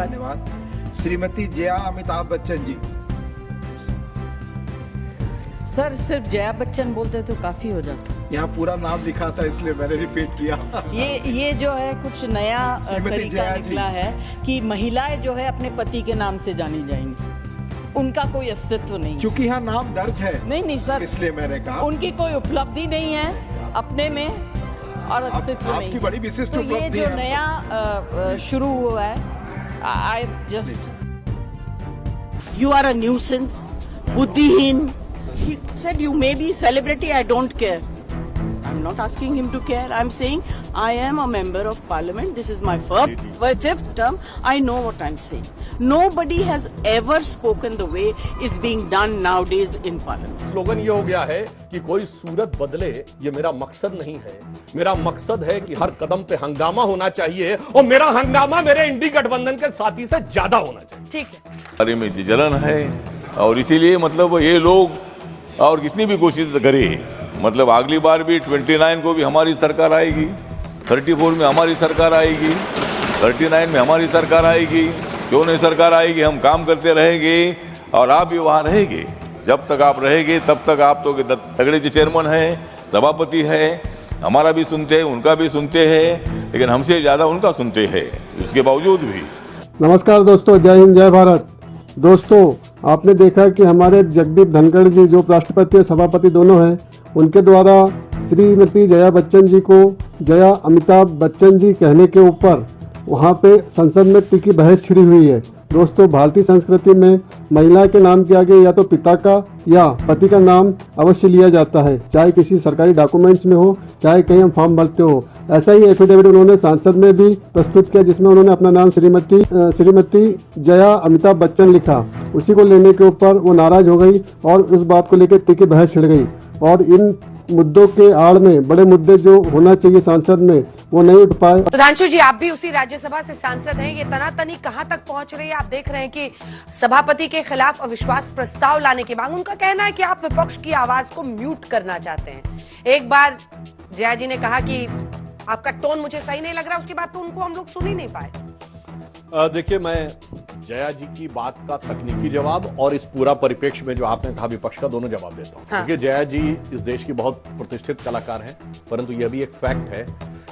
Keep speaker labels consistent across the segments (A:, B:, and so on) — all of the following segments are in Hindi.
A: धन्यवाद। श्रीमती जया अमिताभ बच्चन जी।
B: सर सिर्फ जया बच्चन बोलते तो काफी हो जाता।
A: यहाँ पूरा नाम लिखा था इसलिए मैंने रिपीट किया।
B: ये जो है कुछ नया तरीका निकला है कि महिलाएं जो है अपने पति के नाम से जानी जाएंगी, उनका कोई अस्तित्व नहीं।
A: क्योंकि यहाँ नाम दर्ज है।
B: नहीं सर,
A: इसलिए मैंने कहा
B: उनकी कोई उपलब्धि नहीं है अपने में और अस्तित्व नहीं।
A: आपकी बड़ी विशिष्ट
B: तो
A: उपलब्धि
B: ये जो
A: है
B: नया शुरू हुआ है, I just you are a nuisance, बुद्धिहीन। He said you may be celebrity, I don't care. I'm not asking him to care. I'm saying I am a member of parliament. This is my fifth term. I know what I'm saying. Nobody has ever spoken the way it's being done nowadays in parliament.
C: Slogan ये हो गया है कि कोई सूरत बदले, ये मेरा मकसद नहीं है। मेरा मकसद है कि हर कदम पे हंगामा होना चाहिए और मेरा हंगामा मेरे इंडी गठबंधन के साथी से ज्यादा होना चाहिए।
B: ठीक है।
D: अरे में जलन है और इसीलिए मतलब ये लोग और कितनी भी कोशिश करे, मतलब अगली बार भी 29 को भी हमारी सरकार आएगी, 34 में हमारी सरकार आएगी, 39 में हमारी सरकार आएगी। क्यों नहीं सरकार आएगी? हम काम करते रहेंगे और आप भी वहाँ रहेंगे। जब तक आप रहेंगे तब तक आप तो तगड़े जी चेयरमैन हैं, सभापति है, हमारा भी सुनते हैं, उनका भी सुनते हैं, लेकिन हमसे ज़्यादा उनका सुनते हैं। उसके बावजूद भी
E: नमस्कार दोस्तों, जय हिंद जय भारत। दोस्तों, आपने देखा कि हमारे जगदीप धनखड़ जी जो राष्ट्रपति और सभापति दोनों हैं, उनके द्वारा श्रीमती जया बच्चन जी को जया अमिताभ बच्चन जी कहने के ऊपर वहाँ पे संसद में तीखी बहस छिड़ी हुई है। दोस्तों, भारतीय संस्कृति में महिला के नाम के आगे या तो पिता का या पति का नाम अवश्य लिया जाता है, चाहे किसी सरकारी डॉक्यूमेंट्स में हो, चाहे कहीं हम फॉर्म भरते हो। ऐसा ही एफिडेविट उन्होंने सांसद में भी प्रस्तुत किया, जिसमें उन्होंने अपना नाम श्रीमती जया अमिताभ बच्चन लिखा। उसी को लेने के ऊपर वो नाराज हो गई और उस बात को लेकर तीखी बहस छिड़ गई। और इन मुद्दों के आड़ में बड़े मुद्दे जो होना चाहिए सांसद में, वो नहीं उठ पाए।
F: सुधांशु जी, आप भी उसी राज्यसभा से सांसद हैं, ये तनातनी कहां तक पहुंच रही है? आप देख रहे हैं कि सभापति के खिलाफ अविश्वास प्रस्ताव लाने के बाद उनका कहना है कि आप विपक्ष की आवाज को म्यूट करना चाहते हैं। एक बार जया जी ने कहा कि आपका टोन मुझे सही नहीं लग रहा, उसके बाद तो उनको हम लोग सुन ही नहीं पाए।
C: देखिए, मैं जया जी की बात का तकनीकी जवाब और इस पूरा परिप्रेक्ष्य में जो आपने कहा विपक्ष का, दोनों जवाब देता हूं। क्योंकि जया जी इस देश की बहुत प्रतिष्ठित कलाकार हैं, परंतु यह भी एक फैक्ट है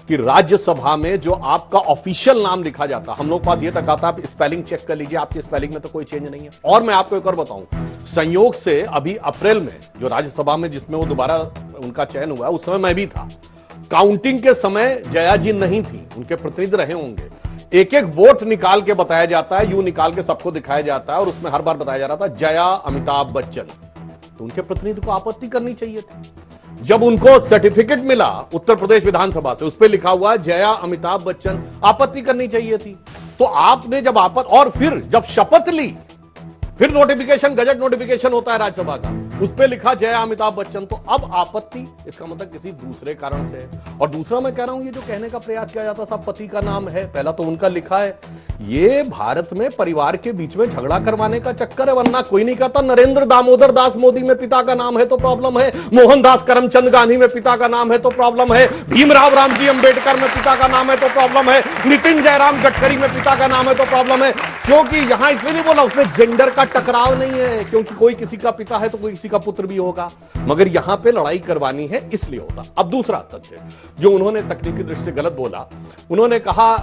C: कि राज्यसभा में जो आपका ऑफिशियल नाम लिखा जाता, हम लोग पास ये तक आता, आप स्पेलिंग चेक कर लीजिए, आपकी स्पेलिंग में तो कोई चेंज नहीं है। और मैं आपको एक और बताऊं, संयोग से अभी अप्रैल में जो राज्यसभा में जिसमें वो दोबारा उनका चयन हुआ, उस समय मैं भी था। काउंटिंग के समय जया जी नहीं थी, उनके प्रतिनिधि रहे होंगे। एक एक वोट निकाल के बताया जाता है, यूं निकाल के सबको दिखाया जाता है और उसमें हर बार बताया जा रहा था जया अमिताभ बच्चन। तो उनके प्रतिनिधि को आपत्ति करनी चाहिए थी। जब उनको सर्टिफिकेट मिला उत्तर प्रदेश विधानसभा से, उस पर लिखा हुआ जया अमिताभ बच्चन, आपत्ति करनी चाहिए थी। तो आपने जब और फिर जब शपथ ली, फिर नोटिफिकेशन, गजट नोटिफिकेशन होता है राज्यसभा का, उस पे लिखा जया अमिताभ बच्चन, तो अब आपत्ति, इसका मतलब किसी दूसरे कारण से है। और दूसरा मैं कह रहा हूं, ये जो कहने का प्रयास किया जाता सब पति का नाम है, पहला तो उनका लिखा है। ये भारत में परिवार के बीच में झगड़ा करवाने का चक्कर है, वरना कोई नहीं कहता नरेंद्र दामोदर दास मोदी में पिता का नाम है तो प्रॉब्लम है, मोहनदास करमचंद गांधी में पिता का नाम है तो प्रॉब्लम है, भीमराव रामजी अंबेडकर में पिता का नाम है तो प्रॉब्लम है, नितिन जयराम गडकरी में पिता का नाम है तो प्रॉब्लम है। क्योंकि यहां इसलिए नहीं बोला, उसमें जेंडर का टकराव नहीं है, क्योंकि कोई किसी का पिता है तो कोई किसी का पुत्र भी होगा, मगर यहां पे लड़ाई करवानी है इसलिए होता। अब दूसरा तथ्य जो उन्होंने तकनीकी दृष्टि से गलत बोला, उन्होंने कहा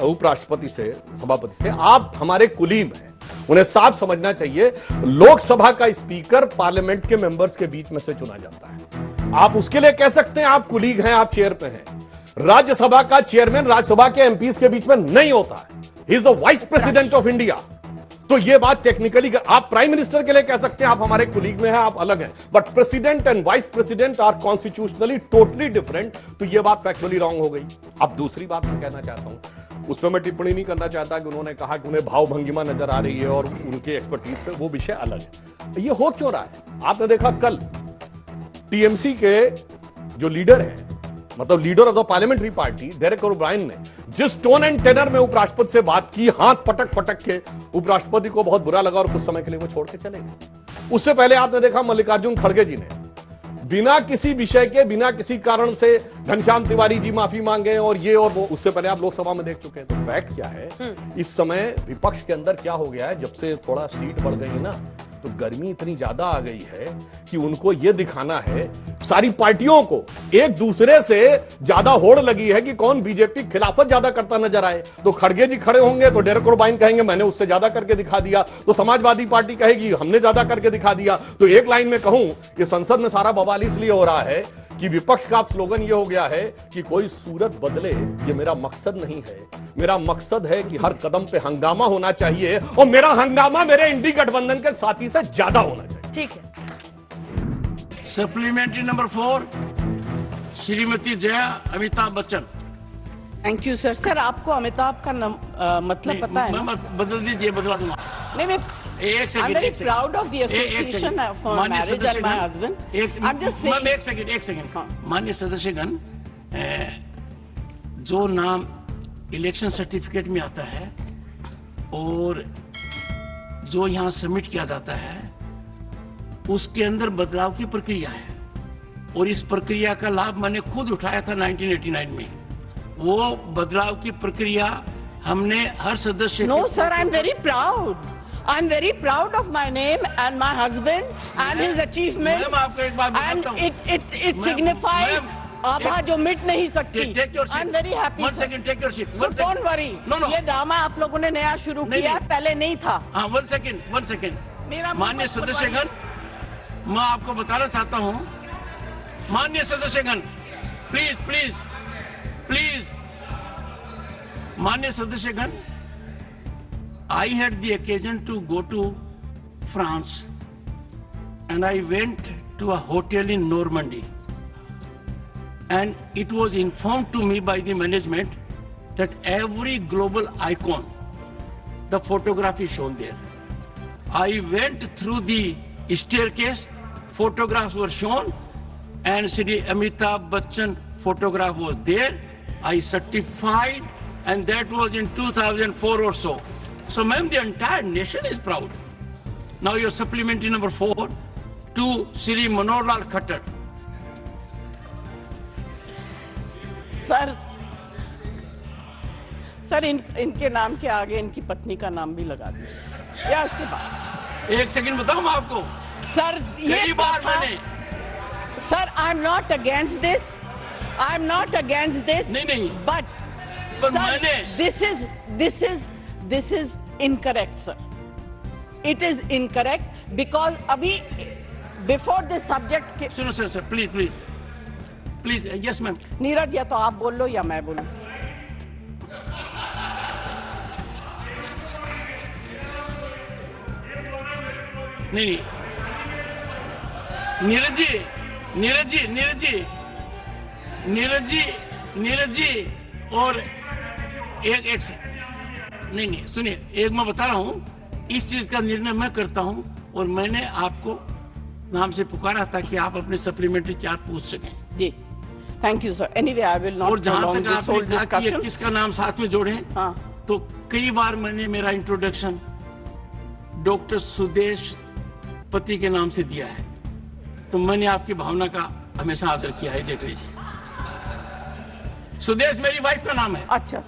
C: उपराष्ट्रपति से, सभापति से, आप हमारे कुलीन हैं। उन्हें साफ समझना चाहिए, लोकसभा का स्पीकर पार्लियामेंट के मेंबर्स के बीच में से चुना जाता है। आप उसके लिए कह सकते हैं आप कुलीग हैं, आप चेयर पे हैं। राज्यसभा का चेयरमैन राज्यसभा के एमपीज के बीच में नहीं होता है, he is the vice president of India. तो ये बात टेक्निकली, आप प्राइम मिनिस्टर के लिए कह सकते हैं आप हमारे कुलीग में हैं, आप अलग हैं, but president and vice president are constitutionally totally different. तो ये बात फैक्चुअली रॉन्ग हो गई। अब दूसरी बात मैं कहना चाहता हूं, उसमें मैं टिप्पणी नहीं करना चाहता कि उन्होंने कहा कि उन्हें भाव भंगिमा नजर आ रही है और उनके एक्सपर्टीज पे, वो विषय अलग है। ये हो क्यों रहा है? आपने देखा कल टीएमसी के जो लीडर हैं, मतलब leader of the parliamentary party Derek O'Brien ने जिस टोन एंड टेनर में उपराष्ट्रपति से बात की, हाथ पटक पटक के, उपराष्ट्रपति को बहुत बुरा लगा और कुछ समय के लिए वो छोड़ के चले गए। उससे पहले आपने देखा मल्लिकार्जुन खड़गे जी ने बिना किसी विषय के, बिना किसी कारण से घनश्याम तिवारी जी माफी मांगे और ये और वो, उससे पहले आप लोकसभा में देख चुके हैं। तो फैक्ट क्या है, इस समय विपक्ष के अंदर क्या हो गया है, जब से थोड़ा सीट बढ़ गई है ना, तो गर्मी इतनी ज्यादा आ गई है कि उनको यह दिखाना है, सारी पार्टियों को एक दूसरे से ज्यादा होड़ लगी है कि कौन बीजेपी खिलाफत ज्यादा करता नजर आए। तो खड़गे जी खड़े होंगे तो डेरेक ओब्रायन कहेंगे मैंने उससे ज्यादा करके दिखा दिया, तो समाजवादी पार्टी कहेगी हमने ज्यादा करके दिखा दिया। तो एक लाइन में कहूं, ये संसद में सारा बवाल इसलिए हो रहा है कि विपक्ष का स्लोगन ये हो गया है कि कोई सूरत बदले, ये मेरा मकसद नहीं है। मेरा मकसद है कि हर कदम पे हंगामा होना चाहिए और मेरा हंगामा मेरे इंडी गठबंधन के साथी से ज्यादा होना चाहिए।
F: ठीक है।
G: Supplementary number 4, Shrimati Jaya Amitabh Bachchan.
B: Thank you sir. Sir आपको अमिताभ का मतलब पता है ना?
G: मैं बदल दीजिए, बदला दूंगा।
B: नहीं, मैं
G: एक second,
B: I'm very proud of the association for marriage and my husband. I'm just saying.
G: एक सेकंड। माननीय सदस्यगण, जो नाम इलेक्शन सर्टिफिकेट में आता है और जो यहाँ सबमिट किया जाता है, उसके अंदर बदलाव की प्रक्रिया है और इस प्रक्रिया का लाभ मैंने खुद उठाया था 1989 में। वो बदलाव की प्रक्रिया हमने हर सदस्य
B: No sir, I'm very proud. I'm very proud of my name and my husband and his achievements.
G: Ma'am, आपको एक बात बताता हूं।
B: And it signifies आभा जो मिट नहीं सकती। I'm very happy.
G: One second, take your seat.
B: So don't worry.
G: No.
B: ये ड्रामा आप लोगों ने नया शुरू किया है, पहले नहीं था।
G: हाँ, one second.
B: मेरा
G: माननीय सदस्यगण, मैं आपको बताना चाहता हूं, माननीय सदस्यगण, प्लीज, माननीय सदस्यगण, I had the occasion to go to France and I went to a hotel in Normandy and it was informed to me by the management that every global icon, the photograph is shown there. I went through the staircase, photographs were shown and Shri Amitabh Bachchan photograph was there. I certified and that was in 2004 or so. So ma'am, the entire nation is proud. Now your supplementary number 4 to Shri Manohar Lal Khattar.
B: Sir इनके नाम के आगे इनकी पत्नी का नाम भी लगा दीजिए या इसके बाद।
G: एक सेकंड बताऊं मैं आपको।
B: सर
G: कई बार मैंने,
B: sir I am not against this,
G: नहीं,
B: बट
G: मैंने,
B: this is incorrect sir. It is incorrect because अभी before the subject के
G: सुनो sir, please, yes ma'am.
B: Neeraj, या तो आप बोल लो या मैं बोलूं।
G: नहीं, नीरज जी और एक से नहीं, सुनिए, एक मैं बता रहा हूं, इस चीज का निर्णय मैं करता हूं और मैंने आपको नाम से पुकारा ताकि आप अपने सप्लीमेंट्री चार्ज पूछ सकें।
B: जी, thank you sir. Anyway I will not
G: और जहां
B: prolong
G: तक
B: this whole
G: आपने कहा कि ये
B: discussion.
G: किसका नाम साथ में जोड़े,
B: हाँ,
G: तो कई बार मैंने मेरा इंट्रोडक्शन डॉक्टर सुदेश पति के नाम से दिया है, तो मैंने आपकी भावना का हमेशा आदर किया है। देख लीजिए, सुदेश मेरी वाइफ का नाम है।
B: अच्छा,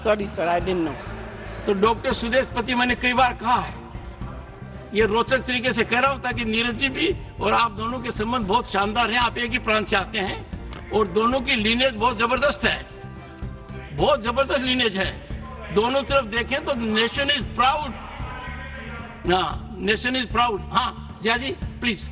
B: sorry sir, I didn't know.
G: तो डॉक्टर सुदेश पति मैंने कई बार कहा है, ये रोचक तरीके से कह रहा हूं ताकि नीरज जी भी और आप दोनों के संबंध बहुत शानदार हैं। आप एक ही प्रांत से आते हैं और दोनों की लीनेज बहुत जबरदस्त है, बहुत जबरदस्त लीनेज है। दोनों तरफ देखें तो नेशन इज प्राउड। हाँ, नेशन इज प्राउड। हाँ, जया जी प्लीज।